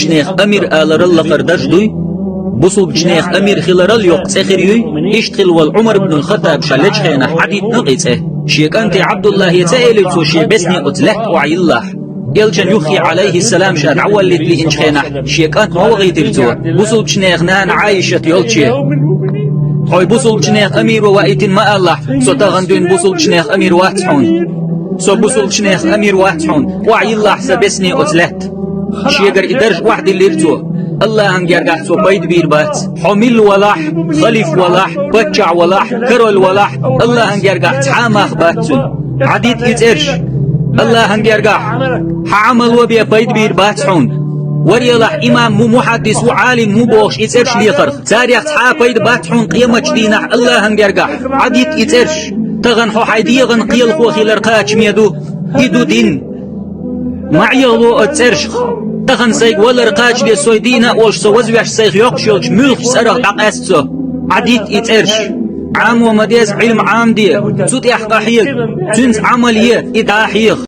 شنيخ أمير آلر الله قرداش دوي بوصل شنيخ أمير خلال يوق سخريوي اشتغل والعمر بن الخطاب شالج خينا حديث نقيته شيك أنت عبد الله يتألي توشي بسني أتلح وعي الله يلجن يخي عليه السلام شاد عول لتلي إنش خينا شيك أنت موغي ترتو بوصل شنيخ نان عايشة يلجي خوي بوصل شنيخ أمير ووايتين ما الله سو تغندون بوصل شنيخ أمير واتحون سو بوصل شنيخ أمير واتحون وعي الله سبسني أتلت شيقر إدرج واحد اللي رتو الله هنجرجع سو بيد بيربات حمل ولاح خليف ولاح بتشع ولاح كرول ولاح الله هنجرجع تعامخ باتون عديد إترش الله هنجرجع حعمل وبيا بيد بيربات حون وريلاح إمام مو محدث وعالم مو بوش إترش ليخرخ تاريخ تحا بيد باتحون قيمة دينح الله هنجرجع عديد إترش تغن حو حيديغن قيل خوخي لرقاتش ميدو يدو دين معيلو أترش تخن سيق ولا رقاج دي سويدينا وش سوزوش سيق يقشوش ملخ سرق دقاستو عديد إترش عام ومديز علم عام دي سوت يحقا حيق تنس عملية إداحيق